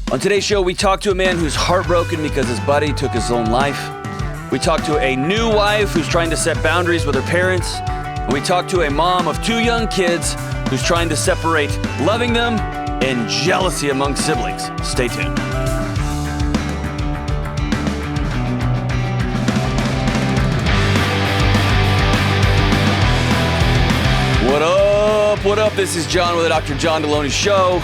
On today's show, we talk to a man who's heartbroken because his buddy took his own life. We talk to a new wife who's trying to set boundaries with her parents. And we talk to a mom of 2 young kids who's trying to separate loving them and jealousy among siblings. Stay tuned. What up? What up? This is John with the Dr. John Delony Show.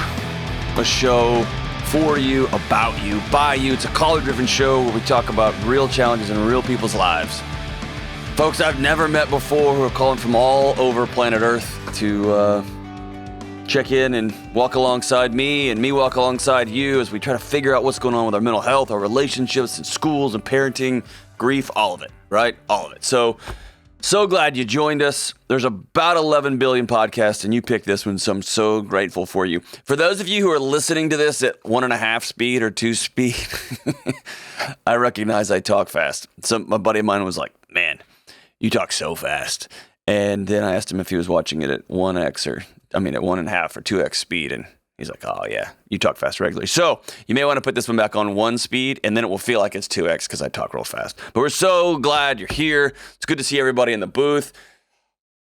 A show for you, about you, by you. It's a caller-driven show where we talk about real challenges in real people's lives. Folks I've never met before who are calling from all over planet Earth to check in and walk alongside me and me walk alongside you as we try to figure out what's going on with our mental health, our relationships and schools and parenting, grief, all of it, right? All of it. So glad you joined us. There's about 11 billion podcasts, and you picked this one, so I'm so grateful for you. For those of you who are listening to this at 1.5 speed or 2 speed, I recognize I talk fast. My buddy of mine was like, man, you talk so fast. And then I asked him if he was watching it at 1x at 1.5 or 2x speed, and he's like, oh yeah, you talk fast regularly. So you may want to put this one back on 1 speed, and then it will feel like it's 2x because I talk real fast. But we're so glad you're here. It's good to see everybody in the booth.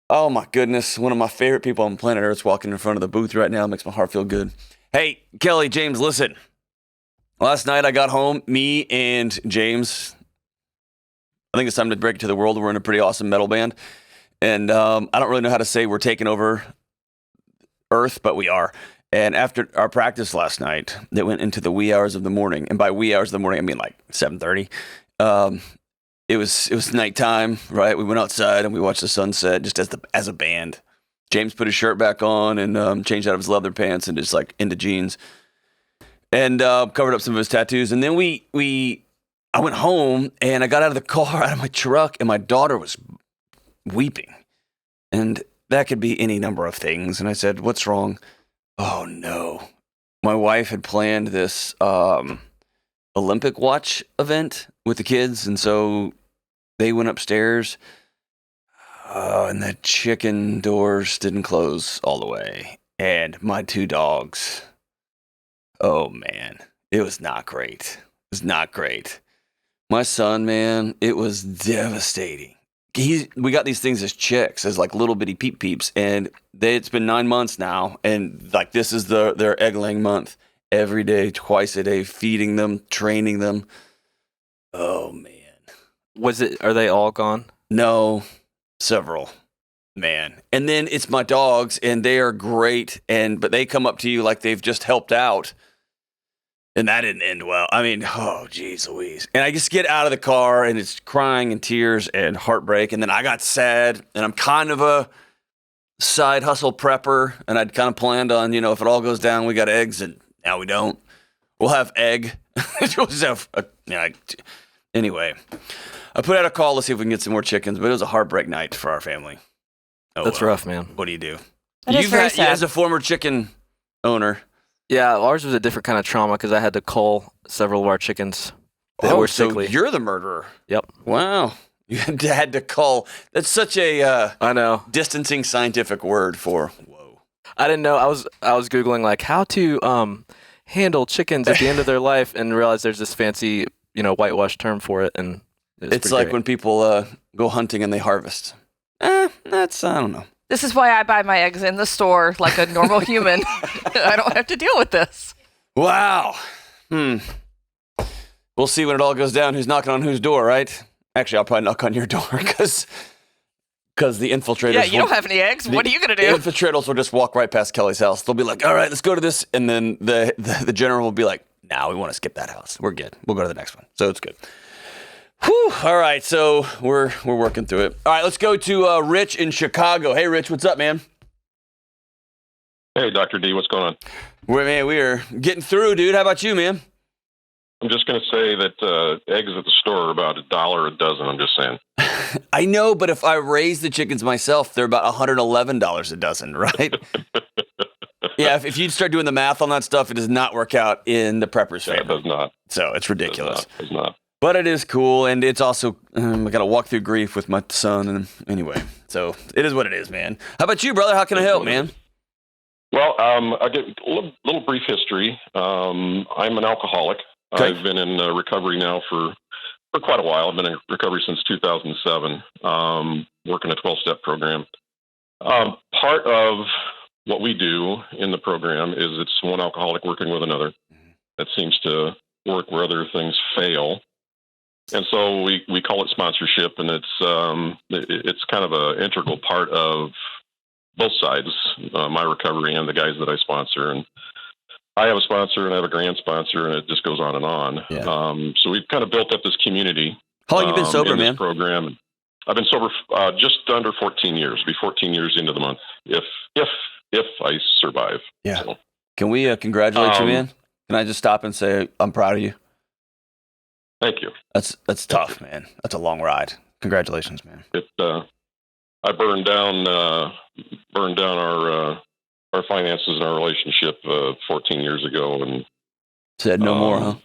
Oh my goodness, one of my favorite people on planet Earth's walking in front of the booth right now. It makes my heart feel good. Hey, Kelly, James, listen. Last night I got home, me and James, I think it's time to break it to the world. We're in a pretty awesome metal band. And I don't really know how to say we're taking over Earth, but we are. And after our practice last night, that went into the wee hours of the morning. And by wee hours of the morning, I mean like 7:30. It was nighttime, right? We went outside and we watched the sunset just as a band. James put his shirt back on and changed out of his leather pants and just like into jeans and covered up some of his tattoos. And then I went home and I got out of the car, out of my truck, and my daughter was weeping. And that could be any number of things. And I said, what's wrong? Oh no. My wife had planned this Olympic watch event with the kids, and so they went upstairs, and the chicken doors didn't close all the way. And my 2 dogs, oh man, it was not great. It was not great. My son, man, it was devastating. We got these things as chicks, as like little bitty peep peeps, and it's been 9 months now, and like this is their egg laying month. Every day, twice a day, feeding them, training them. Oh man, Are they all gone? No, several, man. And then it's my dogs, and they are great, but they come up to you like they've just helped out. And that didn't end well. I mean, oh, geez Louise. And I just get out of the car, and it's crying and tears and heartbreak. And then I got sad, and I'm kind of a side hustle prepper. And I'd kind of planned on, if it all goes down, we got eggs, and now we don't. We'll have egg. We'll just have anyway, I put out a call to see if we can get some more chickens, but it was a heartbreak night for our family. Oh, That's rough, man. What do you do? That is very sad. As a former chicken owner. Yeah, ours was a different kind of trauma because I had to cull several of our chickens that were sickly. So you're the murderer. Yep. Wow. You had to cull. That's such a I know, distancing scientific word for whoa. I didn't know. I was Googling like how to handle chickens at the end of their life and realized there's this fancy, whitewash term for it. And it's like great. when people go hunting and they harvest. I don't know. This is why I buy my eggs in the store like a normal human. I don't have to deal with this. Wow. We'll see when it all goes down who's knocking on whose door, right? Actually, I'll probably knock on your door because the infiltrators... Yeah, you don't have any eggs. What are you going to do? The infiltrators will just walk right past Kelly's house. They'll be like, all right, let's go to this. And then the general will be like, no, we want to skip that house. We're good. We'll go to the next one. So it's good. Whew. All right, so we're working through it. All right, let's go to Rich in Chicago. Hey, Rich, what's up, man? Hey, Dr. D, what's going on? We are getting through, dude. How about you, man? I'm just going to say that eggs at the store are about $1 a dozen. I'm just saying. I know, but if I raise the chickens myself, they're about $111 a dozen, right? Yeah, if you start doing the math on that stuff, it does not work out in the prepper's favor. It does not. So it's ridiculous. It does not. But it is cool, and it's also, I got to walk through grief with my son, and anyway, so it is what it is, man. How about you, brother? How can I help, man? Well, I'll give a little brief history. I'm an alcoholic. Okay. I've been in recovery now for quite a while. I've been in recovery since 2007, working a 12-step program. Part of what we do in the program is it's one alcoholic working with another. That seems to work where other things fail. And so we call it sponsorship, and it's kind of an integral part of both sides, my recovery and the guys that I sponsor. And I have a sponsor and I have a grand sponsor, and it just goes on and on. Yeah. So we've kind of built up this community. How long you been sober, in this man? program. I've been sober just under 14 years. Be 14 years into the month, if I survive. Yeah. So, Can we congratulate you, man? Can I just stop and say I'm proud of you? thank you. That's tough, man. That's a long ride. Congratulations, man. I burned down our finances and our relationship 14 years ago, and Said no more, huh?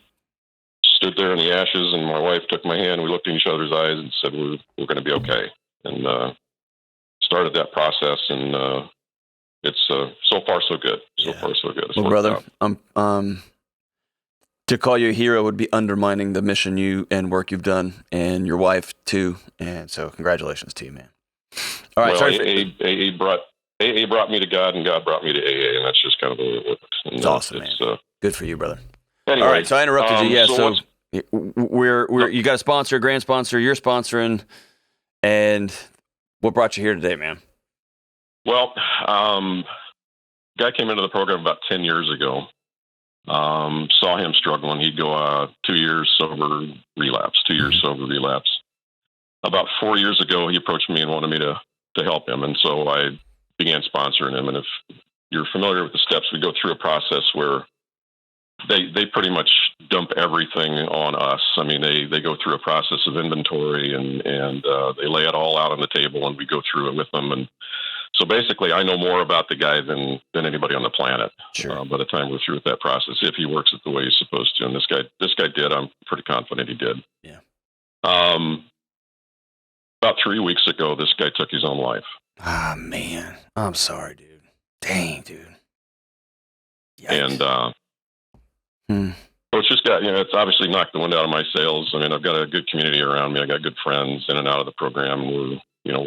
stood there in the ashes, and my wife took my hand. We looked in each other's eyes and said, we're going to be okay. And started that process, and it's so far so good. So far so good. It's Well, worked brother, out. to call you a hero would be undermining the mission you and work you've done, and your wife too. And so, congratulations to you, man. All right, Well, sorry. AA brought me to God, and God brought me to AA, and that's just kind of the way it works. And, It's awesome, man. Good for you, brother. Anyway, All right, so I interrupted you. Yeah, so what's- we're you got a sponsor, a grand sponsor, you're sponsoring, and what brought you here today, man? Well, guy came into the program about 10 years ago. Saw him struggling. He'd go 2 years sober, relapse, 2 years sober, relapse. About 4 years ago, he approached me and wanted me to help him. And so I began sponsoring him. And if you're familiar with the steps, we go through a process where they pretty much dump everything on us. I mean, they go through a process of inventory, and they lay it all out on the table, and we go through it with them. And so basically, I know more about the guy than anybody on the planet. Sure. By the time we're through with that process, if he works it the way he's supposed to, and this guy did, I'm pretty confident he did. Yeah. About 3 weeks ago, this guy took his own life. Ah, man, I'm sorry, dude. Dang, dude. Yikes. And so it's just got, it's obviously knocked the wind out of my sails. I mean, I've got a good community around me. I got good friends in and out of the program. We're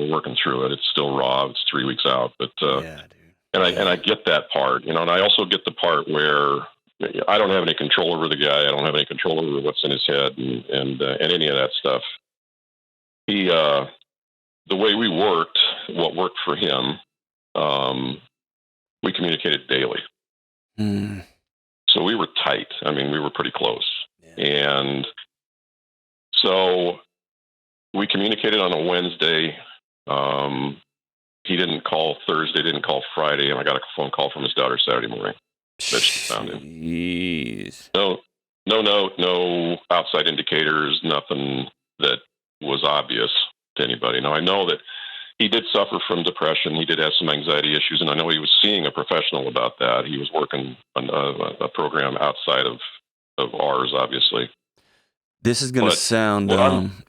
working through it. It's still raw. It's 3 weeks out, but yeah, dude. and I get that part, and I also get the part where I don't have any control over the guy. I don't have any control over what's in his head and any of that stuff. He, the way we worked, what worked for him, we communicated daily. So we were tight. I mean, we were pretty close. Yeah. And so we communicated on a Wednesday. He didn't call Thursday, didn't call Friday, and I got a phone call from his daughter Saturday morning that she found him. Jeez. No note, no outside indicators, nothing that was obvious to anybody. Now, I know that he did suffer from depression. He did have some anxiety issues, and I know he was seeing a professional about that. He was working on a program outside of ours, obviously. This is going to sound...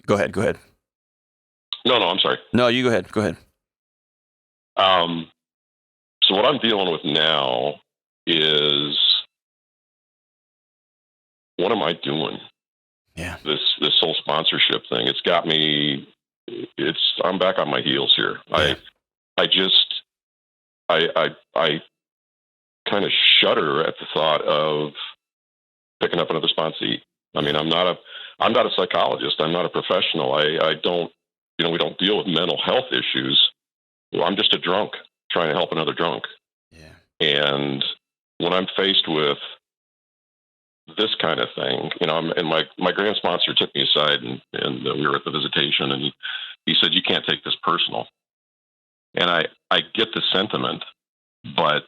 Go ahead. No, I'm sorry. No, you go ahead. Go ahead. So what I'm dealing with now is, what am I doing? Yeah. This whole sponsorship thing, it's got me, I'm back on my heels here. Yeah. I kind of shudder at the thought of picking up another sponsee. I mean, I'm not a psychologist. I'm not a professional. I don't, we don't deal with mental health issues. Well, I'm just a drunk trying to help another drunk. Yeah. And when I'm faced with this kind of thing, and my grand sponsor took me aside, and we were at the visitation, and he said, "You can't take this personal." And I get the sentiment, but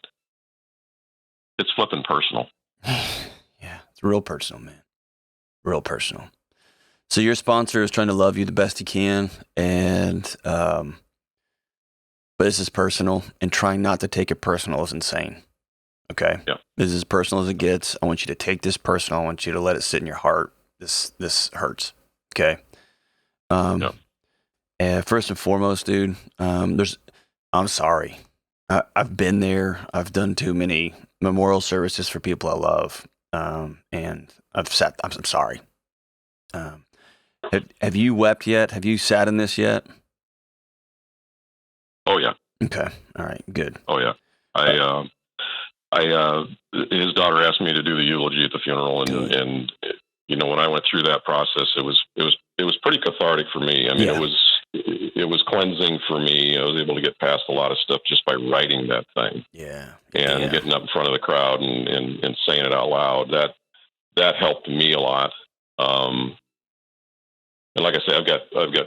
it's flipping personal. Yeah, it's real personal, man. Real personal. So your sponsor is trying to love you the best he can, and but this is personal, and trying not to take it personal is insane. Okay? Yeah. This is as personal as it gets. I want you to take this personal. I want you to let it sit in your heart. This hurts. Okay? Yeah. And first and foremost, dude, I'm sorry. I've been there. I've done too many memorial services for people I love, and I'm sorry. Have you wept yet? Have you sat in this yet? Oh yeah. Okay. All right. Good. Oh yeah. His daughter asked me to do the eulogy at the funeral, and when I went through that process, it was pretty cathartic for me. I mean, it was cleansing for me. I was able to get past a lot of stuff just by writing that thing. Yeah. And getting up in front of the crowd and saying it out loud. That helped me a lot. And like I said, I've got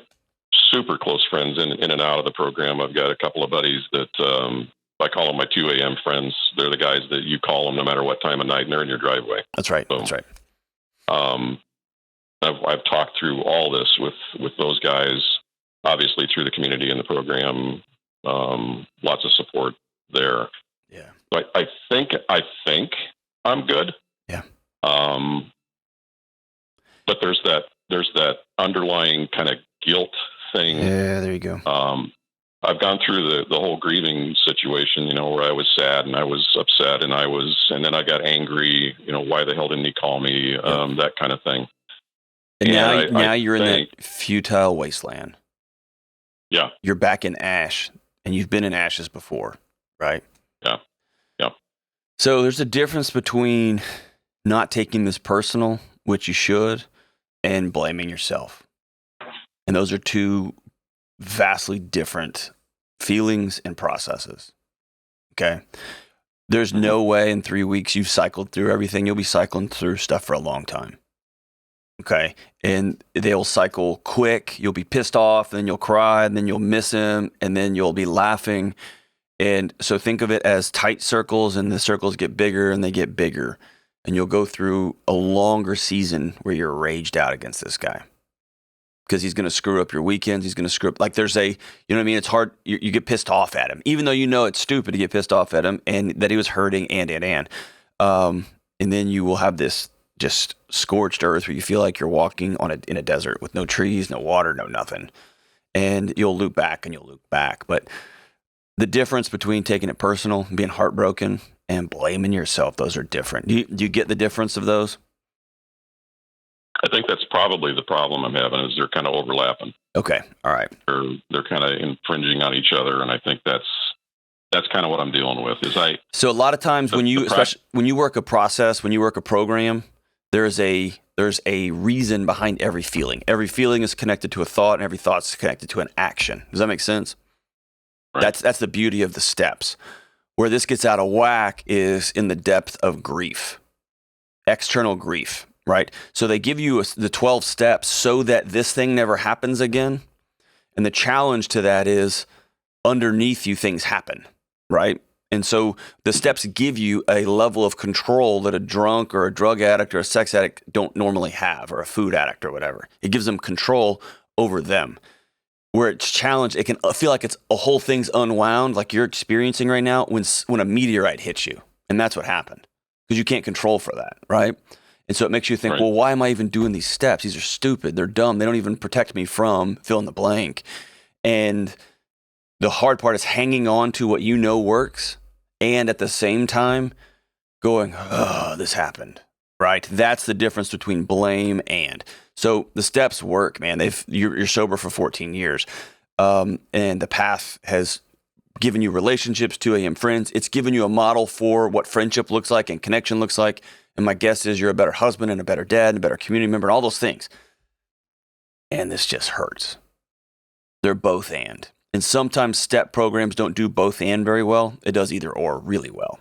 super close friends in and out of the program. I've got a couple of buddies that I call them my 2 a.m. friends. They're the guys that you call them no matter what time of night, and they're in your driveway. That's right. So, that's right. I've talked through all this with those guys, obviously through the community and the program. Lots of support there. Yeah. So I think I'm good. Yeah. But there's that underlying kind of guilt thing. Yeah, there you go. I've gone through the whole grieving situation, where I was sad and I was upset and then I got angry, why the hell didn't he call me? That kind of thing. And now you're in that futile wasteland. Yeah. You're back in ash, and you've been in ashes before, right? Yeah. Yeah. So there's a difference between not taking this personal, which you should, and blaming yourself. And those are two vastly different feelings and processes. Okay. There's no way in 3 weeks you've cycled through everything. You'll be cycling through stuff for a long time. Okay. And they'll cycle quick. You'll be pissed off, and then you'll cry, and then you'll miss him, and then you'll be laughing. And so think of it as tight circles, and the circles get bigger and they get bigger. And you'll go through a longer season where you're raged out against this guy. Because he's going to screw up your weekends. He's going to screw up. Like there's you know what I mean? It's hard. You get pissed off at him, even though you know it's stupid to get pissed off at him and that he was hurting and. And then you will have this just scorched earth where you feel like you're walking in a desert with no trees, no water, no nothing. And you'll loop back. But the difference between taking it personal and being heartbroken and blaming yourself, those are different. Do you get the difference of those? I think that's probably the problem I'm having is they're kind of overlapping. Okay. All right. They're kind of infringing on each other. And I think that's kind of what I'm dealing with So a lot of times especially when you work a process, when you work a program, there's a reason behind every feeling. Every feeling is connected to a thought, and every thought is connected to an action. Does that make sense? Right. That's the beauty of the steps. Where this gets out of whack is in the depth of grief, external grief, right? So they give you the 12 steps so that this thing never happens again. And the challenge to that is underneath you things happen, right? And so the steps give you a level of control that a drunk or a drug addict or a sex addict don't normally have, or a food addict or whatever. It gives them control over them. Where it's challenged, it can feel like it's a whole thing's unwound, like you're experiencing right now when a meteorite hits you. And that's what happened, because you can't control for that, right? And so it makes you think, well, why am I even doing these steps? These are stupid. They're dumb. They don't even protect me from fill in the blank. And the hard part is hanging on to what you know works, and at the same time going, oh, this happened, right? That's the difference between blame and. So the steps work, man. You're sober for 14 years. And the path has given you relationships, 2 a.m. friends. It's given you a model for what friendship looks like and connection looks like. And my guess is you're a better husband and a better dad and a better community member and all those things. And this just hurts. They're both and. And sometimes step programs don't do both and very well. It does either or really well,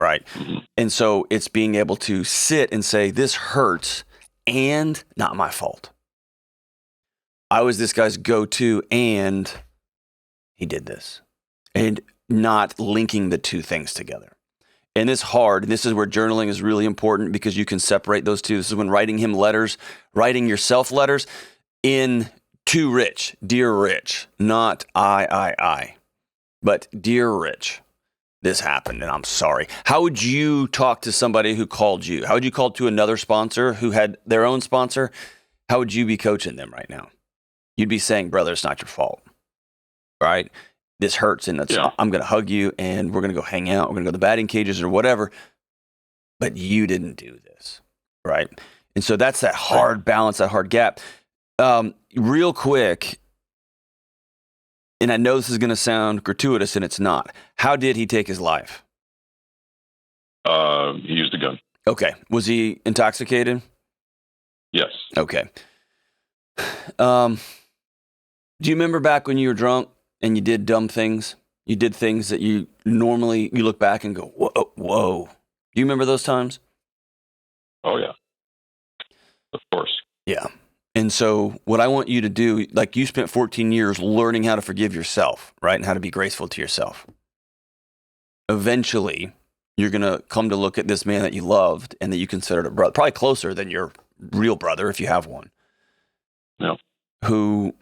right? Mm-hmm. And so it's being able to sit and say, this hurts and not my fault. I was this guy's go-to and he did this. And not linking the two things together. And it's hard. And this is where journaling is really important, because you can separate those two. This is when writing yourself letters in to Rich, dear Rich, not I, but dear Rich, this happened and I'm sorry. How would you talk to somebody who called you? How would you call to another sponsor who had their own sponsor? How would you be coaching them right now? You'd be saying, brother, it's not your fault, right? this hurts and I'm going to hug you and we're going to go hang out. We're going to go to the batting cages or whatever. But you didn't do this, right? And so that's that hard balance, that hard gap. Real quick, and I know this is going to sound gratuitous and it's not. How did he take his life? He used a gun. Okay. Was he intoxicated? Yes. Okay. Do you remember back when you were drunk and you did dumb things? You did things that you normally, you look back and go, whoa. Do you remember those times? Oh, yeah. Of course. Yeah. And so what I want you to do, like you spent 14 years learning how to forgive yourself, right? And how to be graceful to yourself. Eventually, you're going to come to look at this man that you loved and that you considered a brother, probably closer than your real brother, if you have one. No. Who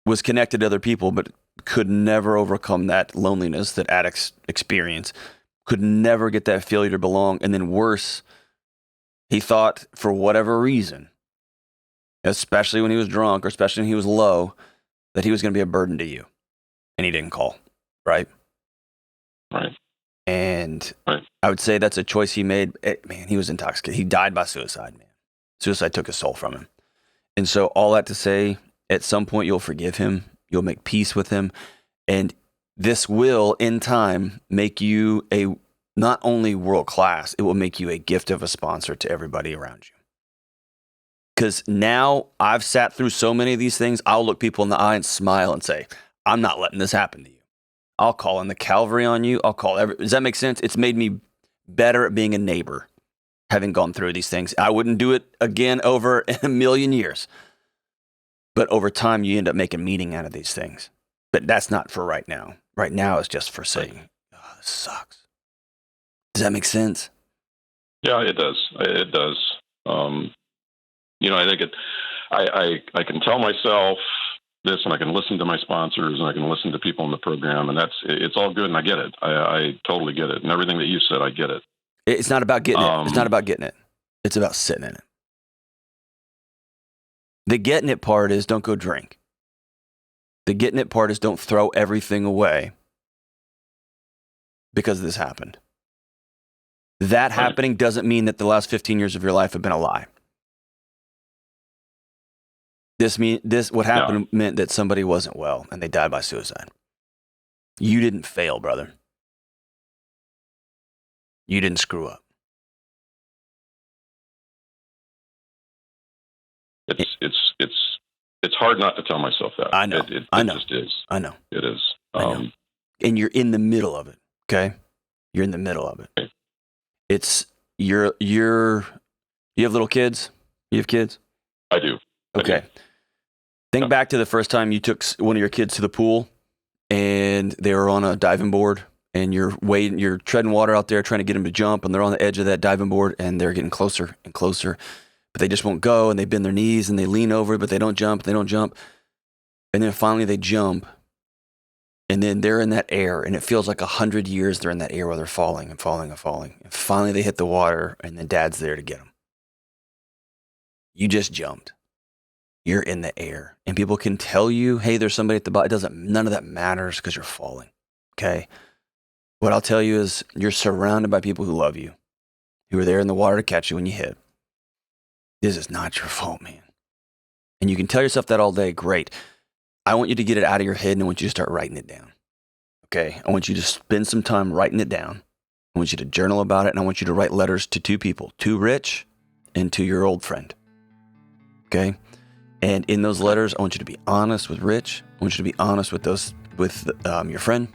was connected to other people, but could never overcome that loneliness that addicts experience, could never get that failure to belong. And then worse, he thought for whatever reason, especially when he was drunk or especially when he was low, that he was going to be a burden to you. And he didn't call, right? Right. And I would say that's a choice he made. Man, he was intoxicated. He died by suicide, man. Suicide took his soul from him. And so all that to say, at some point you'll forgive him. You'll make peace with him. And this will, in time, make you a not only world class, it will make you a gift of a sponsor to everybody around you. Because now I've sat through so many of these things, I'll look people in the eye and smile and say, I'm not letting this happen to you. I'll call in the Calvary on you. Does that make sense? It's made me better at being a neighbor, having gone through these things. I wouldn't do it again over in a million years. But over time, you end up making meaning out of these things. But that's not for right now. Right now is just for saying, oh, this sucks. Does that make sense? Yeah, it does. It does. I think I can tell myself this, and I can listen to my sponsors, and I can listen to people in the program, and it's all good, and I get it. I totally get it. And everything that you said, I get it. It's not about getting it. It's not about getting it. It's about sitting in it. The getting it part is don't go drink. The getting it part is don't throw everything away because this happened. That happening doesn't mean that the last 15 years of your life have been a lie. What happened meant that somebody wasn't well and they died by suicide. You didn't fail, brother. You didn't screw up. It's hard not to tell myself that. I know. It I know. Just is. I know. It is. I know. And you're in the middle of it. Okay, you're in the middle of it. Okay. It's you have little kids. You have kids. I do. Okay. Think back to the first time you took one of your kids to the pool and they were on a diving board and you're treading water out there trying to get them to jump and they're on the edge of that diving board and they're getting closer and closer, but they just won't go and they bend their knees and they lean over, but they don't jump. And then finally they jump and then they're in that air and it feels like 100 years they're in that air where they're falling and falling and falling. And finally they hit the water and then dad's there to get them. You just jumped. You're in the air and people can tell you, hey, there's somebody at the bottom. None of that matters because you're falling. Okay. What I'll tell you is you're surrounded by people who love you, who are there in the water to catch you when you hit. This is not your fault, man. And you can tell yourself that all day. Great. I want you to get it out of your head and I want you to start writing it down. Okay. I want you to spend some time writing it down. I want you to journal about it and I want you to write letters to two people, to Rich and to your old friend. Okay. And in those letters, I want you to be honest with Rich. I want you to be honest with your friend,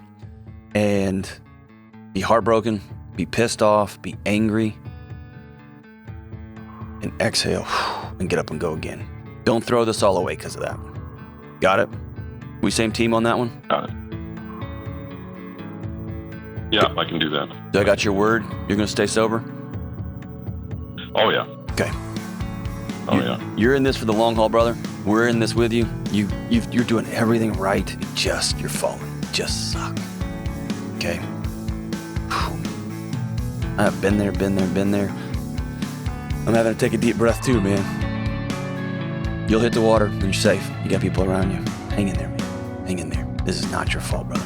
and be heartbroken, be pissed off, be angry, and exhale, and get up and go again. Don't throw this all away because of that. Got it? We same team on that one? Got it. Yeah, I can do that. So I got your word? You're going to stay sober? Oh, yeah. Okay. Yeah. You're in this for the long haul, brother. We're in this with you. You're doing everything right. You're falling. You just suck. Okay. I've been there. I'm having to take a deep breath too, man. You'll hit the water and you're safe. You got people around you. Hang in there, man. Hang in there. This is not your fault, brother.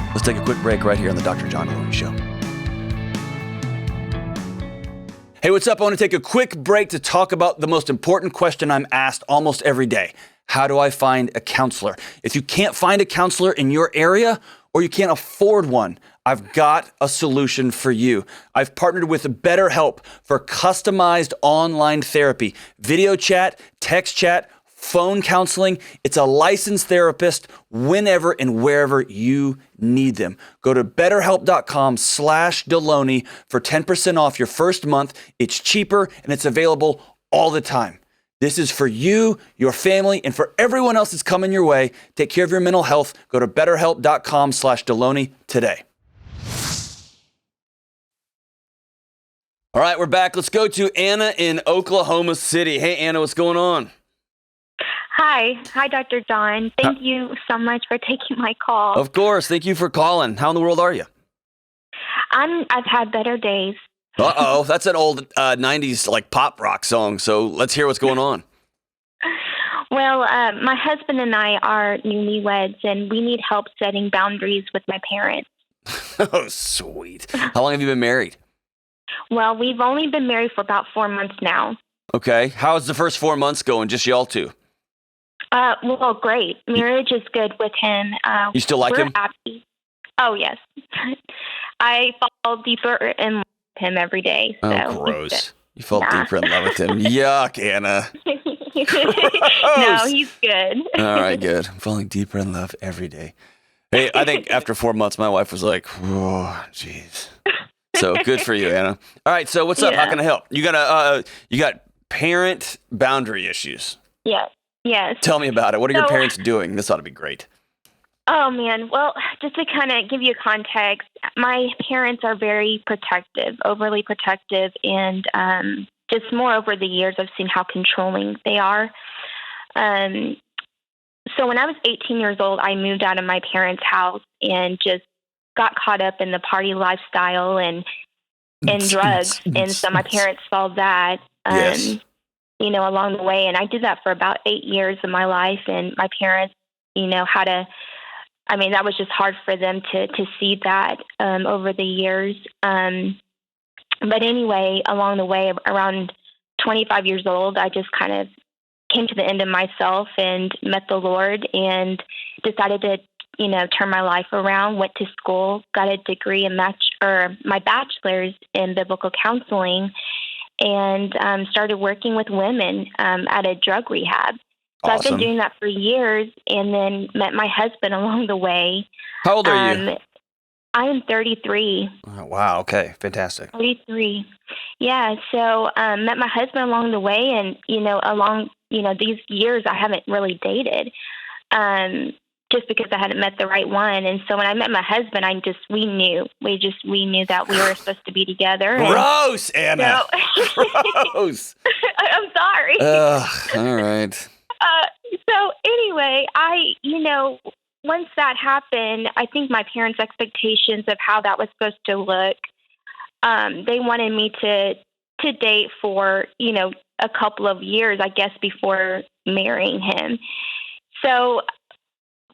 Let's take a quick break right here on the Dr. John Delony Show. Hey, what's up? I want to take a quick break to talk about the most important question I'm asked almost every day. How do I find a counselor? If you can't find a counselor in your area or you can't afford one, I've got a solution for you. I've partnered with BetterHelp for customized online therapy, video chat, text chat, phone counseling. It's a licensed therapist whenever and wherever you need them. Go to betterhelp.com/Delony for 10% off your first month. It's cheaper and it's available all the time. This is for you, your family, and for everyone else that's coming your way. Take care of your mental health. Go to betterhelp.com/Delony today. All right, we're back. Let's go to Anna in Oklahoma City. Hey, Anna, what's going on? Hi, Dr. John. Thank you so much for taking my call. Of course. Thank you for calling. How in the world are you? I've had better days. Uh-oh. That's an old 90s like pop rock song. So let's hear what's going on. Well, my husband and I are newlyweds, and we need help setting boundaries with my parents. Oh, sweet. How long have you been married? Well, we've only been married for about 4 months now. Okay. How's the first 4 months going? Just y'all two? Well, great. Marriage is good with him. You still like him? Happy. Oh, yes. I fall deeper in love with him every day. So oh, gross. You fall deeper in love with him. Yuck, Anna. No, he's good. All right, good. I'm falling deeper in love every day. Hey, I think after 4 months, my wife was like, "Oh, jeez." So good for you, Anna. All right, so what's up? How can I help? You got parent boundary issues. Yes. Yes. Tell me about it. What are your parents doing? This ought to be great. Oh, man. Well, just to kind of give you context, my parents are very protective, overly protective, and just more over the years, I've seen how controlling they are. So when I was 18 years old, I moved out of my parents' house and just got caught up in the party lifestyle and drugs. And so my parents saw that, yes. Along the way. And I did that for about 8 years of my life. And my parents, that was just hard for them to see that over the years. But anyway, along the way, around 25 years old, I just kind of came to the end of myself and met the Lord and decided to, turn my life around, went to school, got a degree in my bachelor's in biblical counseling, and started working with women at a drug rehab. So Awesome. I've been doing that for years, and then met my husband along the way. How old are you? I am 33. Oh, wow. Okay. Fantastic. 33. Yeah. So met my husband along the way, and these years I haven't really dated, just because I hadn't met the right one. And so when I met my husband, we knew that we were supposed to be together. Gross, Anna. Gross. I'm sorry. All right. So anyway, once that happened, I think my parents' expectations of how that was supposed to look, they wanted me to date for, a couple of years, I guess, before marrying him. So,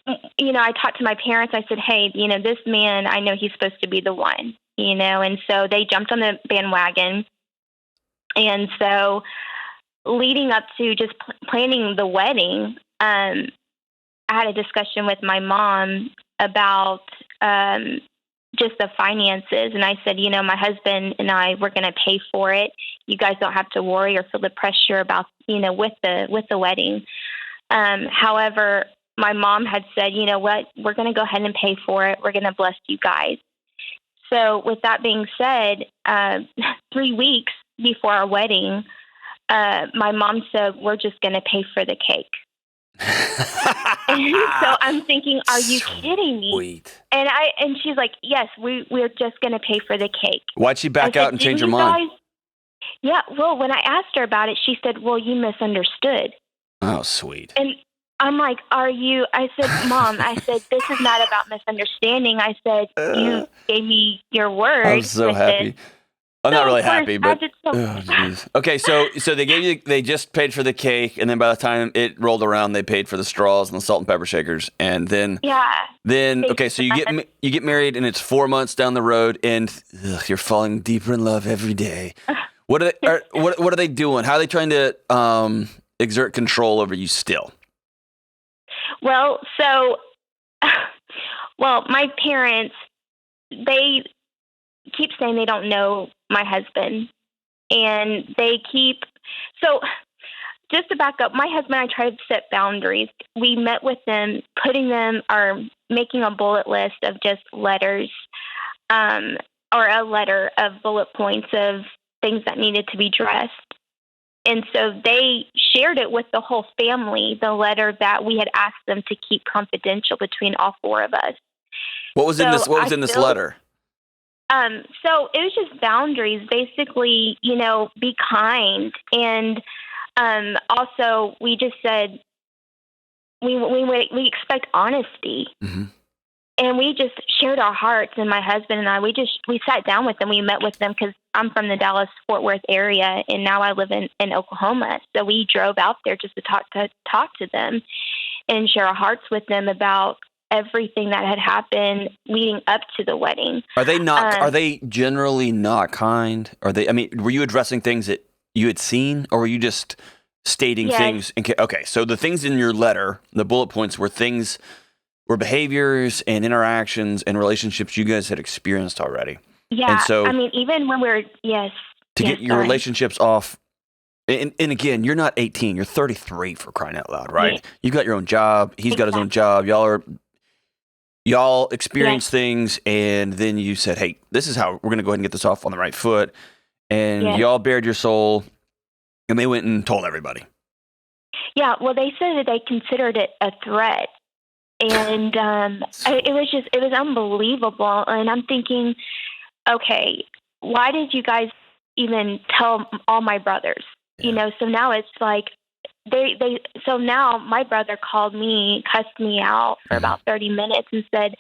I talked to my parents. I said, hey, this man, I know he's supposed to be the one, and so they jumped on the bandwagon. And so leading up to just planning the wedding, I had a discussion with my mom about just the finances. And I said, my husband and I, we're going to pay for it. You guys don't have to worry or feel the pressure about, with the wedding. However, my mom had said, you know what, we're going to go ahead and pay for it. We're going to bless you guys. So with that being said, 3 weeks before our wedding, my mom said, we're just going to pay for the cake. So I'm thinking, are you kidding me? Sweet. And she's like, yes, we're just going to pay for the cake. Why'd she back out and change her mind? Yeah, well, when I asked her about it, she said, well, you misunderstood. Oh, sweet. And I'm like, I said, Mom, this is not about misunderstanding. I said, you gave me your word. I was so happy. I'm So, not really of course, happy, but as it's jeez. Okay, so they just paid for the cake, and then by the time it rolled around, they paid for the straws and the salt and pepper shakers, and then yeah. okay, so Basically, you get married, and it's 4 months down the road, and you're falling deeper in love every day. What are they what are they doing? How are they trying to exert control over you still? Well, so, my parents, they keep saying they don't know my husband. And so just to back up, my husband and I tried to set boundaries. We met with them, making a bullet list of just letters, or a letter of bullet points of things that needed to be addressed. And so they shared it with the whole family, the letter that we had asked them to keep confidential between all four of us. What was in this letter? So it was just boundaries, basically, be kind. And also we just said we expect honesty. Mm-hmm. And we just shared our hearts, and my husband and I, we sat down with them. We met with them because I'm from the Dallas-Fort Worth area, and now I live in Oklahoma. So we drove out there just to talk to them and share our hearts with them about everything that had happened leading up to the wedding. Are they not? Are they generally not kind? Are they? I mean, were you addressing things that you had seen, or were you just stating things? Okay, so the things in your letter, the bullet points, were behaviors and interactions and relationships you guys had experienced already. Yeah, and so I mean, even when get your relationships off. And again, you're not 18; you're 33 for crying out loud, right? Yeah. You've got your own job. He's got his own job. Y'all experienced things, and then you said, hey, this is how we're going to go ahead and get this off on the right foot. And y'all bared your soul, and they went and told everybody. Yeah, well, they said that they considered it a threat. And it was unbelievable. And I'm thinking, okay, why did you guys even tell all my brothers? Yeah. So now it's like, so now my brother called me, cussed me out for about 30 minutes and said,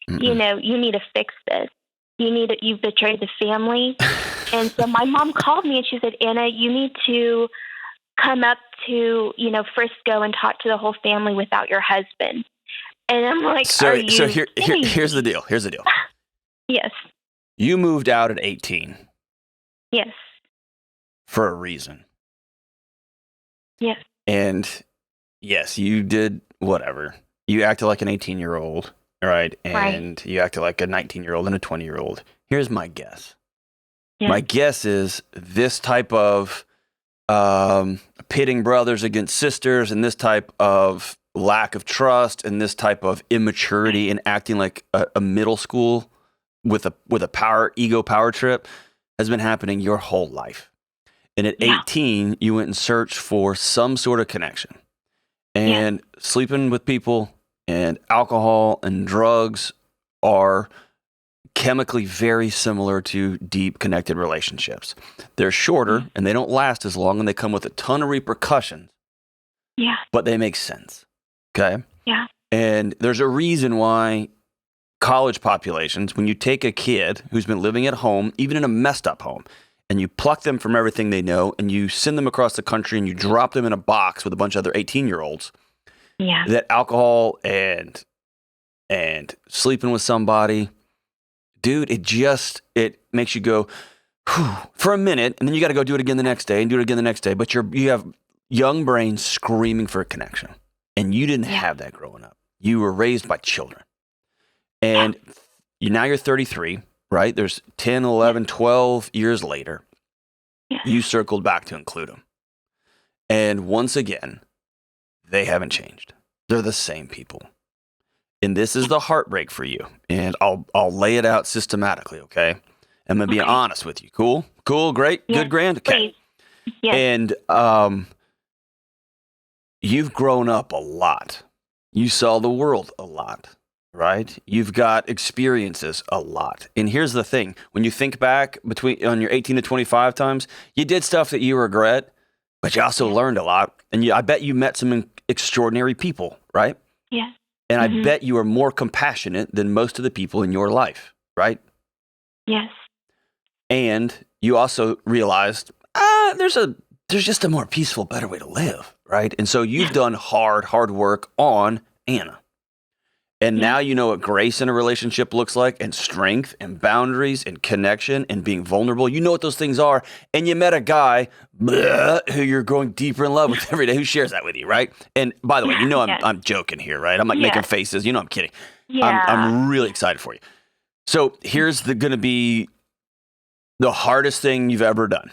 you need to fix this. You've betrayed the family. And so my mom called me and she said, Anna, you need to come up to, Frisco and talk to the whole family without your husband. And I'm like, here's the deal. Yes. You moved out at 18. Yes. For a reason. Yes. And yes, you did whatever. You acted like an 18-year-old, right? And you acted like a 19-year-old and a 20-year-old. Here's my guess. Yeah. My guess is this type of pitting brothers against sisters and this type of lack of trust and this type of immaturity and acting like a middle school with a ego power trip has been happening your whole life. And at 18, you went and searched for some sort of connection. And sleeping with people and alcohol and drugs are chemically very similar to deep connected relationships. They're shorter and they don't last as long, and they come with a ton of repercussions. Yeah. But they make sense. Okay? Yeah. And there's a reason why college populations, when you take a kid who's been living at home, even in a messed up home, and you pluck them from everything they know, and you send them across the country, and you drop them in a box with a bunch of other 18-year-olds, that alcohol and sleeping with somebody, dude, it makes you go, whew, for a minute, and then you got to go do it again the next day, and do it again the next day. But you have young brains screaming for a connection, and you didn't have that growing up. You were raised by children, and now you're 33. Right? There's 10, 11, 12 years later, you circled back to include them. And once again, they haven't changed. They're the same people. And this is the heartbreak for you. And I'll lay it out systematically, okay? I'm going to be honest with you. Cool? Cool, great, good, grand? Okay. Yes. And you've grown up a lot. You saw the world a lot. Right? You've got experiences a lot. And here's the thing. When you think back on your 18 to 25 times, you did stuff that you regret, but you also learned a lot. And I bet you met some extraordinary people, right? Yeah. And I bet you are more compassionate than most of the people in your life, right? Yes. And you also realized there's just a more peaceful, better way to live, right? And so you've done hard work on Anna. And now you know what grace in a relationship looks like, and strength and boundaries and connection and being vulnerable. You know what those things are. And you met a guy who you're growing deeper in love with every day, who shares that with you, right? And by the way, you know I'm joking here, right? I'm like making faces. You know I'm kidding. Yeah. I'm really excited for you. So here's going to be the hardest thing you've ever done.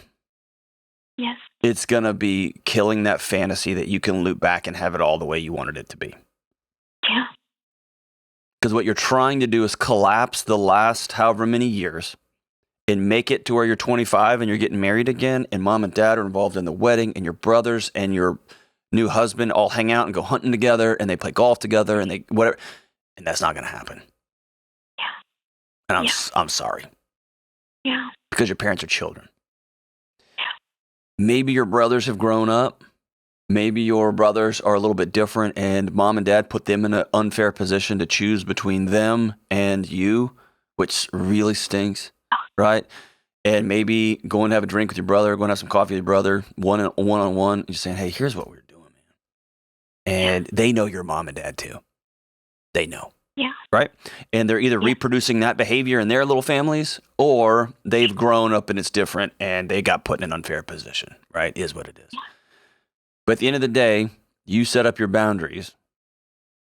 Yes. It's going to be killing that fantasy that you can loop back and have it all the way you wanted it to be. Yeah. Because what you're trying to do is collapse the last however many years and make it to where you're 25 and you're getting married again, and mom and dad are involved in the wedding, and your brothers and your new husband all hang out and go hunting together, and they play golf together, and they whatever. And that's not going to happen. Yeah. And I'm sorry. Yeah. Because your parents are children. Yeah. Maybe your brothers have grown up. Maybe your brothers are a little bit different, and mom and dad put them in an unfair position to choose between them and you, which really stinks, right? And maybe going to have a drink with your brother, going to have some coffee with your brother, one-on-one, you're saying, hey, here's what we're doing, man. And they know your mom and dad too. They know. Yeah. Right? And they're either reproducing that behavior in their little families, or they've grown up and it's different and they got put in an unfair position, right? Is what it is. Yeah. But at the end of the day, you set up your boundaries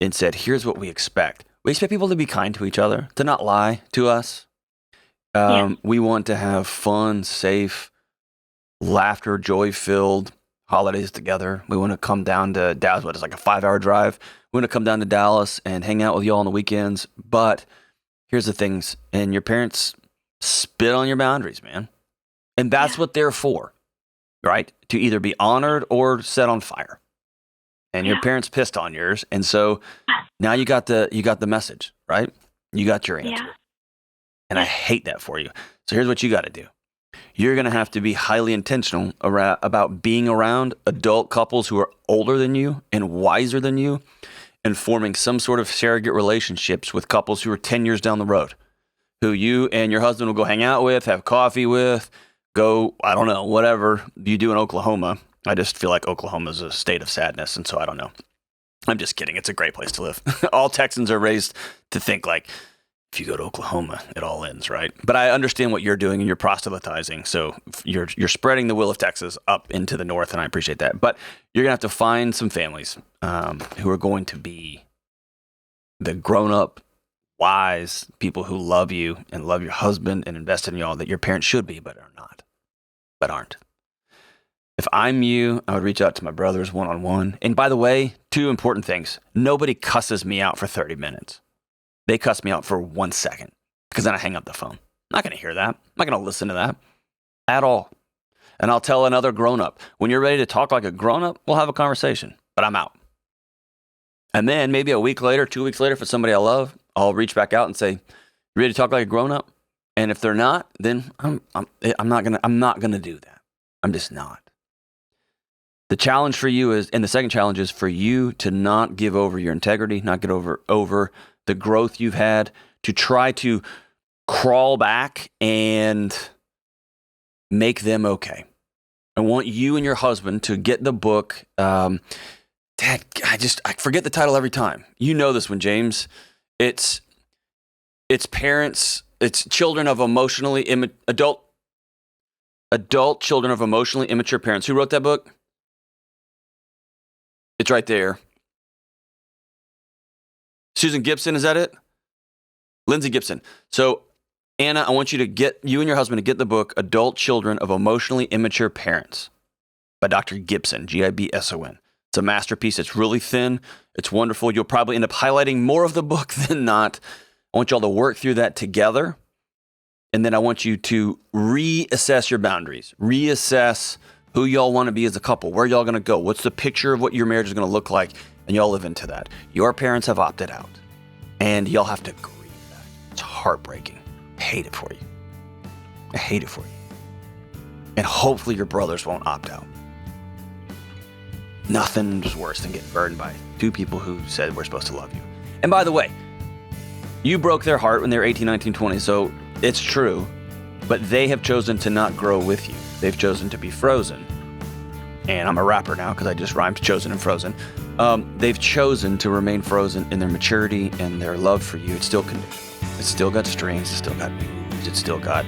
and said, here's what we expect. We expect people to be kind to each other, to not lie to us. We want to have fun, safe, laughter, joy-filled holidays together. We want to come down to Dallas. It's like a 5-hour drive. We want to come down to Dallas and hang out with you all on the weekends. But here's the things. And your parents spit on your boundaries, man. And that's what they're for, right? To either be honored or set on fire. And your parents pissed on yours. And so now you got the message, right? You got your answer. Yeah. And I hate that for you. So here's what you got to do. You're going to have to be highly intentional about being around adult couples who are older than you and wiser than you, and forming some sort of surrogate relationships with couples who are 10 years down the road, who you and your husband will go hang out with, have coffee with, go, I don't know, whatever you do in Oklahoma. I just feel like Oklahoma is a state of sadness, and so I don't know. I'm just kidding. It's a great place to live. All Texans are raised to think like, if you go to Oklahoma, it all ends, right? But I understand what you're doing, and you're proselytizing. So you're spreading the will of Texas up into the north, and I appreciate that. But you're going to have to find some families who are going to be the grown-up, wise people who love you and love your husband and invest in y'all that your parents should be, but are not, but aren't. If I'm you, I would reach out to my brothers one-on-one. And by the way, 2 important things. Nobody cusses me out for 30 minutes. They cuss me out for 1 second, because then I hang up the phone. I'm not going to hear that. I'm not going to listen to that at all. And I'll tell another grown-up, when you're ready to talk like a grown-up, we'll have a conversation, but I'm out. And then maybe a week later, 2 weeks later, for somebody I love, I'll reach back out and say, you ready to talk like a grown-up? And if they're not, then I'm not gonna do that. I'm just not. The challenge for you is, and the second challenge is for you to not give over your integrity, not get over the growth you've had, to try to crawl back and make them okay. I want you and your husband to get the book. Dad, I forget the title every time. You know this one, James. It's parents. It's children of adult children of emotionally immature parents. Who wrote that book? It's right there. Susan Gibson, is that it? Lindsay Gibson. So, Anna, I want you and your husband to get the book, Adult Children of Emotionally Immature Parents by Dr. Gibson, Gibson. It's a masterpiece. It's really thin. It's wonderful. You'll probably end up highlighting more of the book than not. I want y'all to work through that together. And then I want you to reassess your boundaries, reassess who y'all want to be as a couple, where y'all going to go, what's the picture of what your marriage is going to look like, and y'all live into that. Your parents have opted out, and y'all have to grieve that. It's heartbreaking. I hate it for you. I hate it for you. And hopefully your brothers won't opt out. Nothing's worse than getting burdened by 2 people who said we're supposed to love you. And by the way, you broke their heart when they were 18, 19, 20, so it's true. but they have chosen to not grow with you. They've chosen to be frozen. And I'm a rapper now because I just rhymed chosen and frozen. They've chosen to remain frozen in their maturity and their love for you. It's still got strings, it's still got moves, it's still got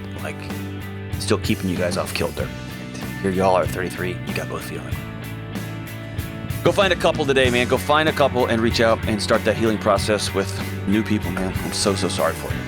still keeping you guys off kilter. Here y'all are 33, you got both feeling. Go find a couple today, man. Go find a couple and reach out and start that healing process with new people, man. I'm so sorry for you.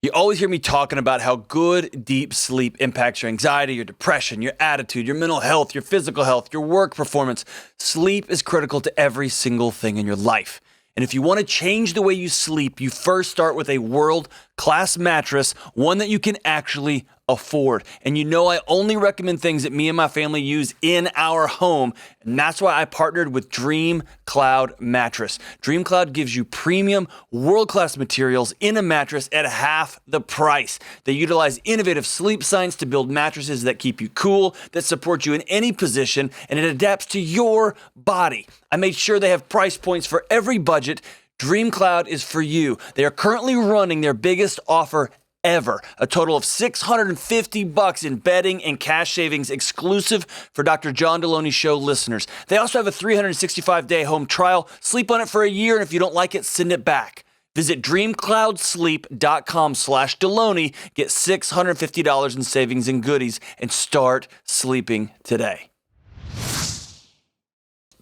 You always hear me talking about how good, deep sleep impacts your anxiety, your depression, your attitude, your mental health, your physical health, your work performance. Sleep is critical to every single thing in your life. And if you want to change the way you sleep, you first start with a world-class mattress, one that you can actually afford. And you know I only recommend things that me and my family use in our home. And that's why I partnered with Dream Cloud Mattress. Dream Cloud gives you premium, world-class materials in a mattress at half the price. They utilize innovative sleep science to build mattresses that keep you cool, that support you in any position, and it adapts to your body. I made sure they have price points for every budget. Dream Cloud is for you. They are currently running their biggest offer ever. A total of $650 in bedding and cash savings exclusive for Dr. John Delony Show listeners. They also have a 365-day home trial. Sleep on it for a year, and if you don't like it, send it back. Visit dreamcloudsleep.com/Delony. Get $650 in savings and goodies and start sleeping today.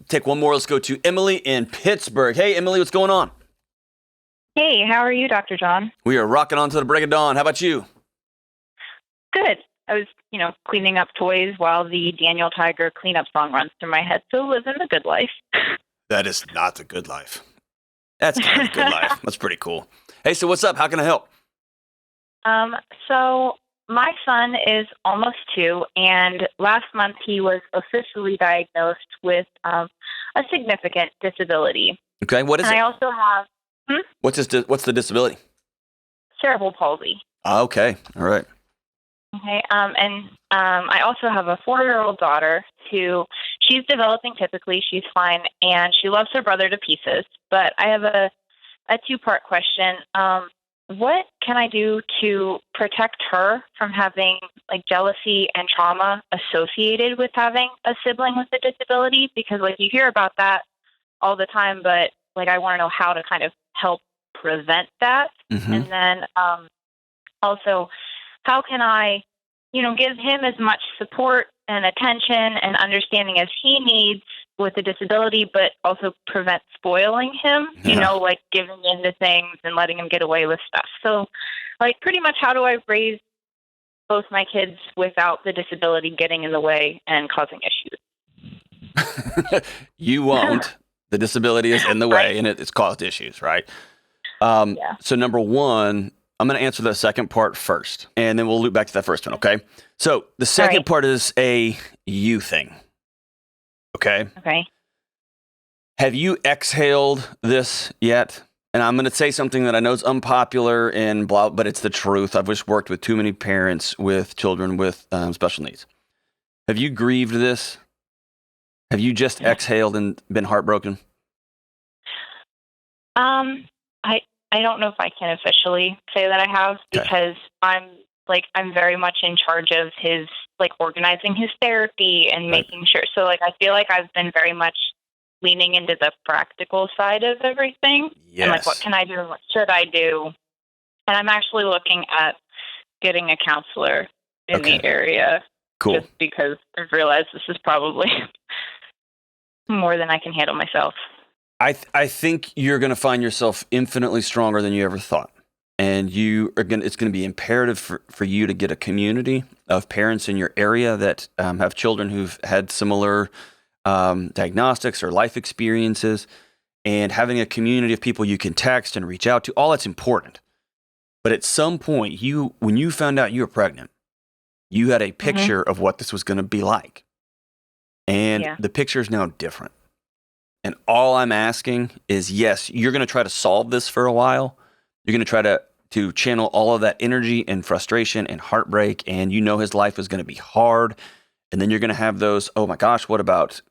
Take one more. Let's go to Emily in Pittsburgh. Hey, Emily, what's going on? Hey, how are you, Dr. John? We are rocking on to the break of dawn. How about you? Good. I was, cleaning up toys while the Daniel Tiger cleanup song runs through my head, so living the good life. That is not the good life. That's kind of the good life. That's pretty cool. Hey, so what's up? How can I help? So my son is almost 2, and last month he was officially diagnosed with a significant disability. Okay, what is and it? I also have What's the disability? cerebral palsy. Okay, all right. Okay, I also have a 4-year-old daughter who she's developing typically. She's fine, and she loves her brother to pieces. But I have a 2-part question. What can I do to protect her from having jealousy and trauma associated with having a sibling with a disability? Because you hear about that all the time, but I want to know how to kind of help prevent that. Mm-hmm. And then also, how can I, give him as much support and attention and understanding as he needs with a disability, but also prevent spoiling him, giving into things and letting him get away with stuff. So, pretty much how do I raise both my kids without the disability getting in the way and causing issues? You won't. The disability is in the way, and it's caused issues, right? Yeah. So number one, I'm going to answer the second part first, and then we'll loop back to that first one, okay? So the second part is a you thing, okay? Okay. Have you exhaled this yet? And I'm going to say something that I know is unpopular and blah, but it's the truth. I've just worked with too many parents with children with special needs. Have you grieved this? Have you just exhaled and been heartbroken? I don't know if I can officially say that I have, because I'm very much in charge of his organizing his therapy and making sure. So I feel like I've been very much leaning into the practical side of everything. Yes. And what can I do and what should I do? And I'm actually looking at getting a counselor in the area. Cool. Just because I've realized this is probably more than I can handle myself. I think you're going to find yourself infinitely stronger than you ever thought. And it's going to be imperative for you to get a community of parents in your area that have children who've had similar diagnostics or life experiences, and having a community of people you can text and reach out to. All that's important. But at some point, when you found out you were pregnant, you had a picture of what this was going to be like. And the picture is now different. And all I'm asking is, yes, you're going to try to solve this for a while. You're going to try to channel all of that energy and frustration and heartbreak. And his life is going to be hard. And then you're going to have those, oh my gosh, what about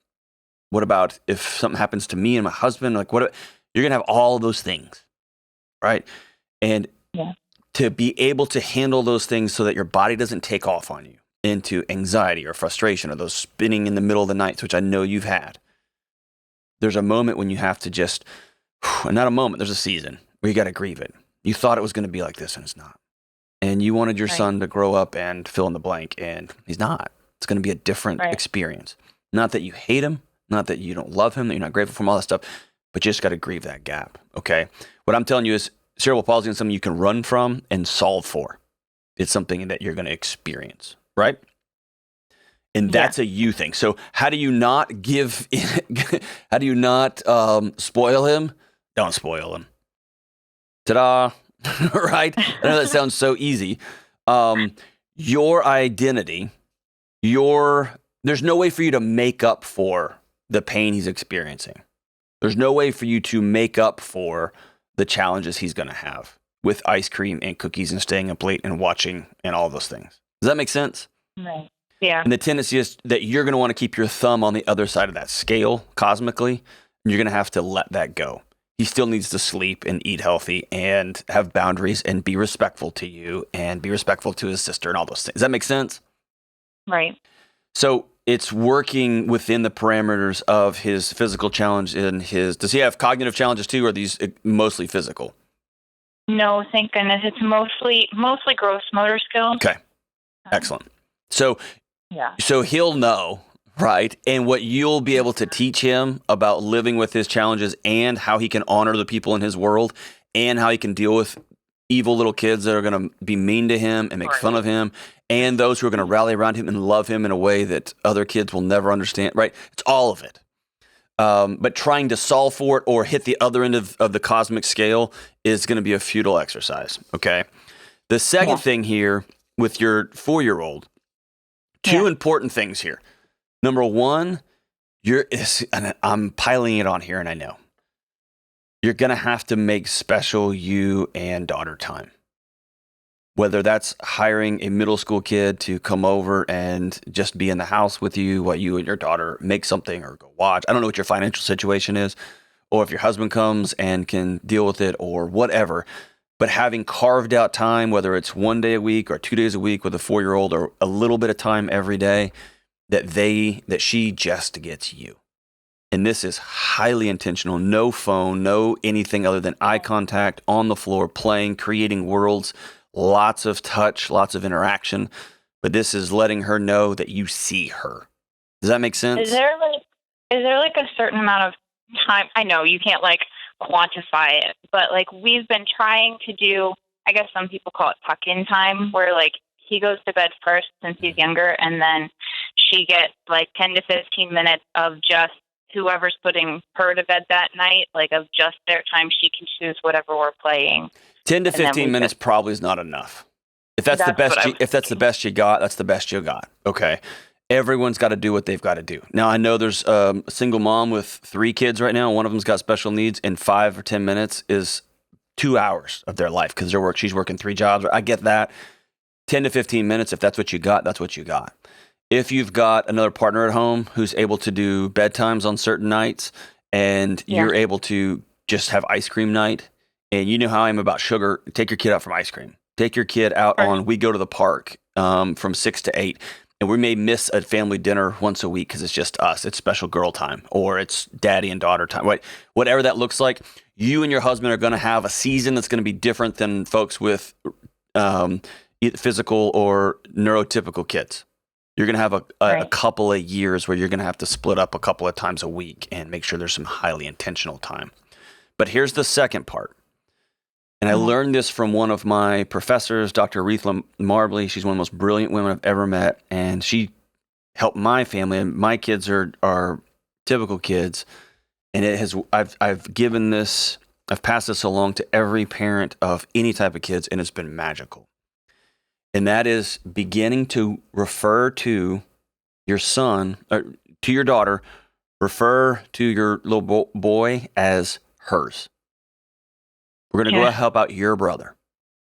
if something happens to me and my husband? You're going to have all of those things, right? And to be able to handle those things so that your body doesn't take off on you into anxiety or frustration or those spinning in the middle of the nights, which I know you've had. There's a moment when you have to just, not a moment, there's a season where you got to grieve it. You thought it was going to be like this and it's not. And you wanted your son to grow up and fill in the blank, and he's not. It's going to be a different experience. Not that you hate him, not that you don't love him, that you're not grateful for him, all that stuff, but you just got to grieve that gap, okay? What I'm telling you is cerebral palsy is something you can run from and solve for. It's something that you're going to experience, right? And that's a you thing. So how do you not how do you not spoil him? Don't spoil him. Ta-da, right? I know that sounds so easy. Your identity, there's no way for you to make up for the pain he's experiencing. There's no way for you to make up for the challenges he's going to have with ice cream and cookies and staying up late and watching and all those things. Does that make sense? Right. Yeah. And the tendency is that you're going to want to keep your thumb on the other side of that scale cosmically, and you're going to have to let that go. He still needs to sleep and eat healthy and have boundaries and be respectful to you and be respectful to his sister and all those things. Does that make sense? Right. So it's working within the parameters of his physical challenge and does he have cognitive challenges too, or are these mostly physical? No, thank goodness. It's mostly gross motor skills. Okay. Excellent. So he'll know, right? And what you'll be able to teach him about living with his challenges and how he can honor the people in his world and how he can deal with evil little kids that are going to be mean to him and make fun of him, and those who are going to rally around him and love him in a way that other kids will never understand, right? It's all of it. But trying to solve for it or hit the other end of the cosmic scale is going to be a futile exercise, okay? The second thing here with your 4-year-old, two important things here. Number one, and I'm piling it on here, and I know. You're going to have to make special you and daughter time. Whether that's hiring a middle school kid to come over and just be in the house with you while you and your daughter make something or go watch. I don't know what your financial situation is, or if your husband comes and can deal with it or whatever. But having carved out time, whether it's 1 day a week or 2 days a week with a 4-year-old or a little bit of time every day, that she just gets you. And this is highly intentional. No phone, no anything other than eye contact on the floor, playing, creating worlds, lots of touch, lots of interaction. But this is letting her know that you see her. Does that make sense? Is there like a certain amount of time? I know you can't like quantify it, but like we've been trying to do, I guess some people call it tuck-in time, where like he goes to bed first since he's younger, and then she gets like 10 to 15 minutes of just whoever's putting her to bed that night, like of just their time. She can choose whatever we're playing. 10 to 15 minutes probably is not enough. If that's the best you got, that's the best you got. Okay. Everyone's got to do what they've got to do. Now, I know there's a single mom with 3 kids right now. One of them's got special needs, and 5 or 10 minutes is 2 hours of their life because she's working 3 jobs. I get that. 10 to 15 minutes, if that's what you got, that's what you got. If you've got another partner at home who's able to do bedtimes on certain nights and you're able to just have ice cream night, and you know how I am about sugar, take your kid out from ice cream. Take your kid out we go to the park from 6 to 8, and we may miss a family dinner once a week because it's just us. It's special girl time, or it's daddy and daughter time. Right? Whatever that looks like, you and your husband are going to have a season that's going to be different than folks with physical or neurotypical kids. You're going to have a couple of years where you're going to have to split up a couple of times a week and make sure there's some highly intentional time. But here's the second part. And I learned this from one of my professors, Dr. Aretha Marbley. She's one of the most brilliant women I've ever met. And she helped my family. And my kids are typical kids. And I've passed this along to every parent of any type of kids, and it's been magical. And that is beginning to refer to your son, or to your daughter, refer to your little boy as hers. We're going to go help out your brother.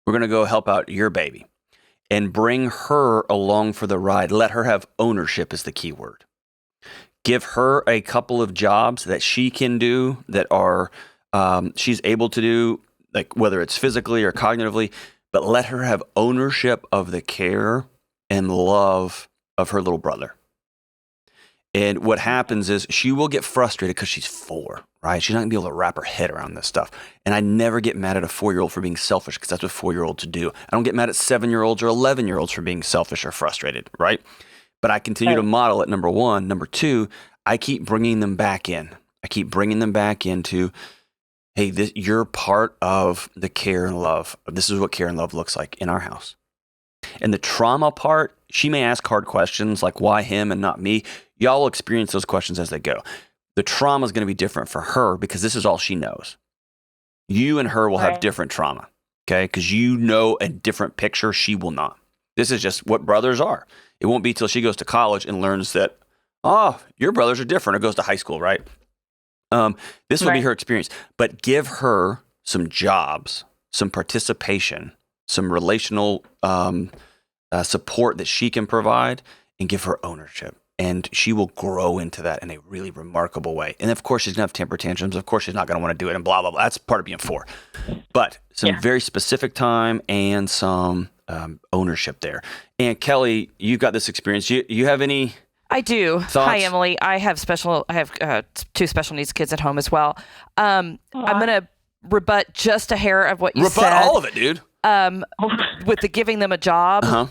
We're going to go help out your baby and bring her along for the ride. Let her have ownership is the key word. Give her a couple of jobs that she can do that are she's able to do, like whether it's physically or cognitively, but let her have ownership of the care and love of her little brother. And what happens is she will get frustrated because she's 4, right? She's not going to be able to wrap her head around this stuff. And I never get mad at a 4-year-old for being selfish because that's what 4-year-olds do. I don't get mad at 7-year-olds or 11-year-olds for being selfish or frustrated, right? But I continue to model it, number 1. Number 2, I keep bringing them back in. I keep bringing them back into, hey, you're part of the care and love. This is what care and love looks like in our house. And the trauma part, she may ask hard questions like, why him and not me? Y'all will experience those questions as they go. The trauma is going to be different for her because this is all she knows. You and her will have different trauma, okay? Because you know a different picture. She will not. This is just what brothers are. It won't be till she goes to college and learns that, your brothers are different, or goes to high school, right? This will be her experience. But give her some jobs, some participation, some relational support that she can provide, and give her ownership. And she will grow into that in a really remarkable way. And of course, she's going to have temper tantrums. Of course, she's not going to want to do it and blah, blah, blah. That's part of being 4. But some very specific time and some ownership there. And Kelly, you've got this experience. You have any I do. thoughts? Hi, Emily. I have 2 special needs kids at home as well. I'm going to rebut just a hair of what you said. Rebut all of it, dude. With the giving them a job. Uh-huh.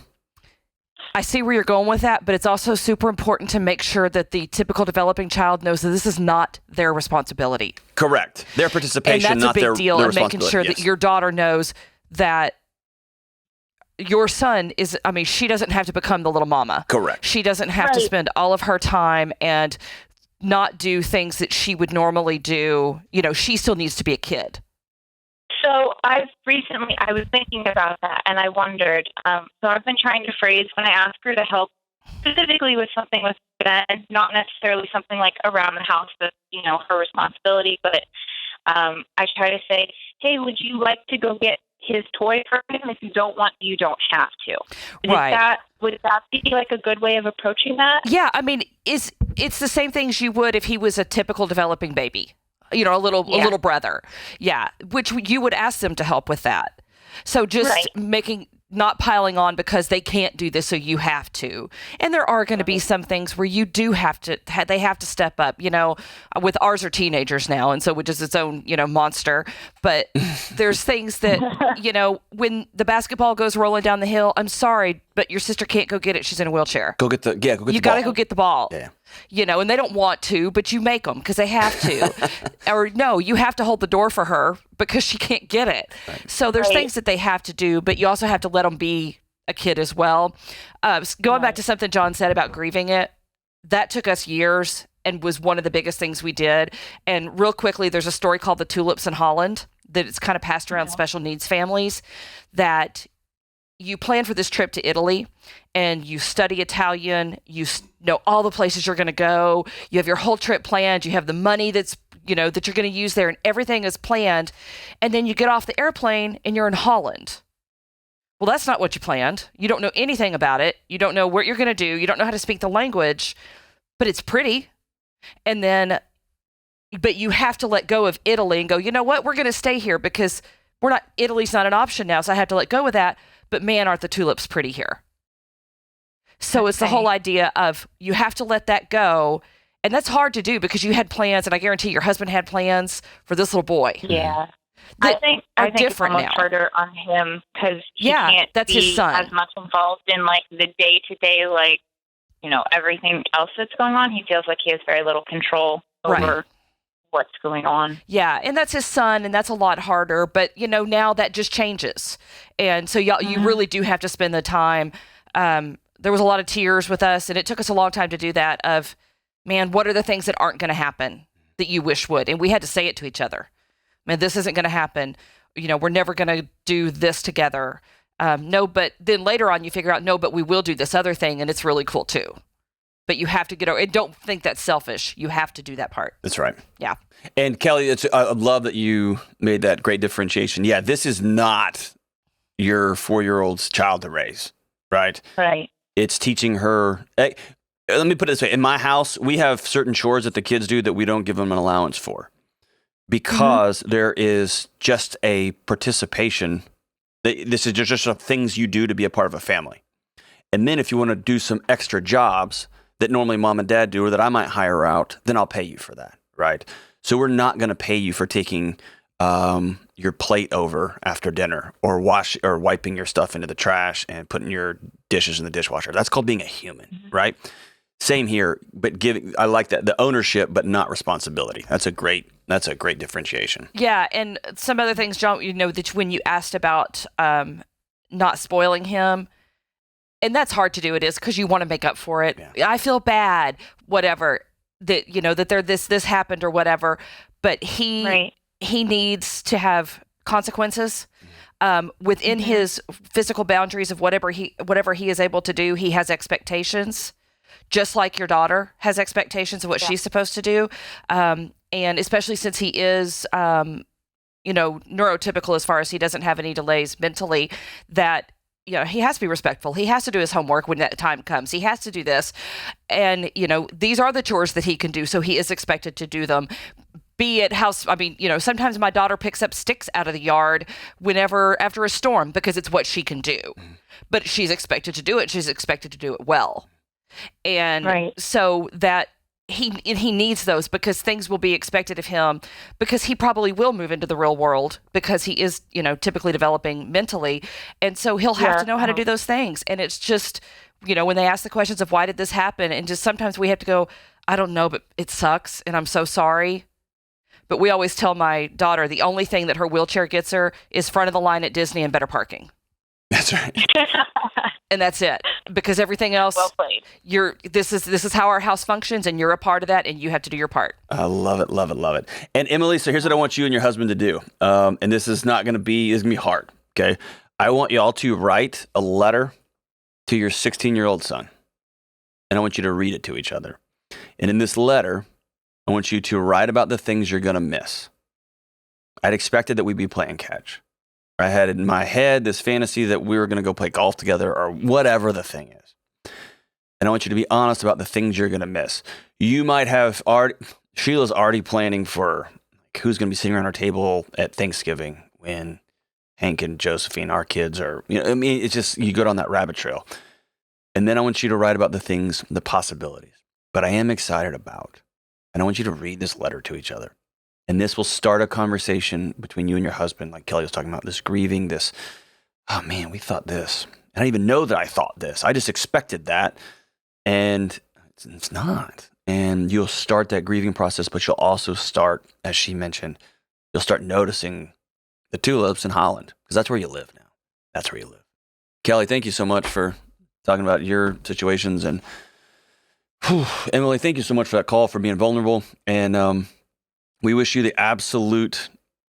I see where you're going with that, but it's also super important to make sure that the typical developing child knows that this is not their responsibility. Correct. Their participation, and that's not a big their deal. their And making sure that your daughter knows that your son is, she doesn't have to become the little mama. Correct. She doesn't have to spend all of her time and not do things that she would normally do. She still needs to be a kid. So I was thinking about that, and I wondered, so I've been trying to phrase when I ask her to help specifically with something with Ben, not necessarily something like around the house that's, her responsibility, but I try to say, hey, would you like to go get his toy for him? If you don't want, you don't have to. Right. Would that be like a good way of approaching that? Yeah, it's the same things you would if he was a typical developing baby. A little brother. Yeah. Which you would ask them to help with that. So just not piling on because they can't do this, so you have to. And there are going to be some things where you do have to, they have to step up, with ours are teenagers now. And so which is its own, monster. But there's things that, when the basketball goes rolling down the hill, I'm sorry, but your sister can't go get it. She's in a wheelchair. Go get the ball. You got to go get the ball. Yeah. And they don't want to, but you make them because they have to. Or no, you have to hold the door for her because she can't get it. Right. So there's things that they have to do, but you also have to let them be a kid as well. Going back to something John said about grieving it, that took us years and was one of the biggest things we did. And real quickly, there's a story called The Tulips in Holland that it's kind of passed around special needs families that you plan for this trip to Italy and you study Italian, you know all the places you're going to go, you have your whole trip planned, you have the money that's, that you're going to use there and everything is planned. And then you get off the airplane and you're in Holland. Well, that's not what you planned. You don't know anything about it. You don't know what you're going to do. You don't know how to speak the language, but it's pretty. And then, but you have to let go of Italy and go, you know what? We're going to stay here because Italy's not an option now. So I have to let go of that. But man, aren't the tulips pretty here. So it's the whole idea of you have to let that go. And that's hard to do because you had plans, and I guarantee your husband had plans for this little boy. Yeah. I think different it's now. Harder on him because he can't that's be his son. as much involved in like the day-to-day, like, everything else that's going on. He feels like he has very little control over what's going on. Yeah, and that's his son, and that's a lot harder. But, now that just changes. And so you really do have to spend the time. There was a lot of tears with us, and it took us a long time to do that of, man, what are the things that aren't going to happen that you wish would? And we had to say it to each other. Man, this isn't going to happen. We're never going to do this together. No, but then later on you figure out, no, but we will do this other thing, and it's really cool too. But you have to get over it. Don't think that's selfish. You have to do that part. That's right. Yeah. And Kelly, I love that you made that great differentiation. Yeah, this is not your 4-year-old's child to raise, right? Right. It's teaching her. Let me put it this way. In my house, we have certain chores that the kids do that we don't give them an allowance for because there is just a participation This is just some things you do to be a part of a family. And then if you want to do some extra jobs that normally mom and dad do or that I might hire out, then I'll pay you for that, right? So we're not going to pay you for taking your plate over after dinner or wiping your stuff into the trash and putting your dishes in the dishwasher. That's called being a human, right? Same here, but I like that, the ownership, but not responsibility. That's a great differentiation. Yeah, and some other things, John, that when you asked about not spoiling him, and that's hard to do, it is, because you want to make up for it. Yeah. I feel bad, whatever, that this happened or whatever, but he needs to have consequences. Within his physical boundaries of whatever he is able to do, he has expectations. Just like your daughter has expectations of what she's supposed to do. And especially since he is, neurotypical as far as he doesn't have any delays mentally, that, he has to be respectful. He has to do his homework when that time comes. He has to do this. And, these are the chores that he can do. So he is expected to do them. Be it sometimes my daughter picks up sticks out of the yard after a storm because it's what she can do. But she's expected to do it. She's expected to do it well. And so that he needs those because things will be expected of him because he probably will move into the real world because he is, typically developing mentally. And so he'll have to know how to do those things. And it's just, when they ask the questions of why did this happen? And just sometimes we have to go, I don't know, but it sucks. And I'm so sorry. But we always tell my daughter the only thing that her wheelchair gets her is front of the line at Disney and better parking. That's right. And that's it. Because everything else, well played. This is how our house functions, and you're a part of that, and you have to do your part. I love it, love it, love it. And Emily, so here's what I want you and your husband to do. And this is going to be hard, okay? I want you all to write a letter to your 16-year-old son. And I want you to read it to each other. And in this letter, I want you to write about the things you're going to miss. I'd expected that we'd be playing catch. I had in my head this fantasy that we were going to go play golf together or whatever the thing is. And I want you to be honest about the things you're going to miss. You might have Sheila's already planning for who's going to be sitting around our table at Thanksgiving when Hank and Josephine, our kids, are, it's just, you go down that rabbit trail. And then I want you to write about the possibilities. But I am excited about, and I want you to read this letter to each other. And this will start a conversation between you and your husband, like Kelly was talking about, this grieving, this, oh man, we thought this. I don't even know that I thought this. I just expected that. And it's not. And you'll start that grieving process, but you'll also start, as she mentioned, you'll start noticing the tulips in Holland, because that's where you live now. That's where you live. Kelly, thank you so much for talking about your situations. And Emily, thank you so much for that call, for being vulnerable. And, we wish you the absolute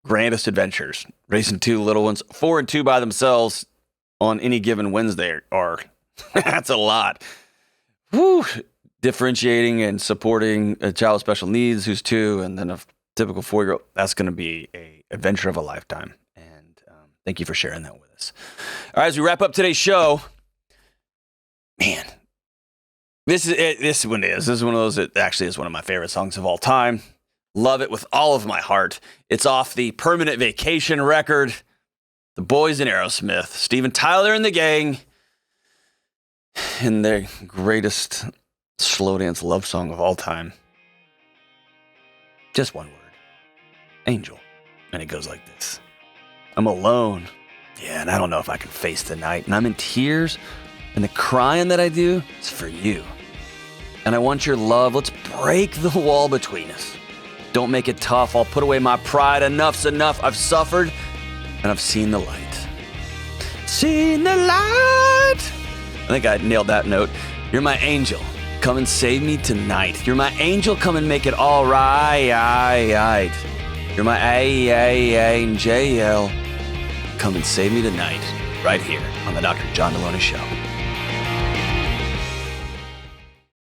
grandest adventures. Raising two little ones, 4 and 2 by themselves on any given Wednesday that's a lot. Woo! Differentiating and supporting a child with special needs who's 2 and then a typical 4-year-old. That's going to be an adventure of a lifetime. And thank you for sharing that with us. All right, as we wrap up today's show, man, this is it. This one is one of those that actually is one of my favorite songs of all time. Love it with all of my heart. It's off the Permanent Vacation record. The Boys in Aerosmith. Steven Tyler and the gang. And their greatest slow dance love song of all time. Just one word. Angel. And it goes like this. I'm alone. Yeah, and I don't know if I can face the night. And I'm in tears. And the crying that I do is for you. And I want your love. Let's break the wall between us. Don't make it tough. I'll put away my pride. Enough's enough. I've suffered and I've seen the light. Seen the light. I think I nailed that note. You're my angel. Come and save me tonight. You're my angel. Come and make it all right. You're my angel. Come and save me tonight. Right here on the Dr. John Delony Show.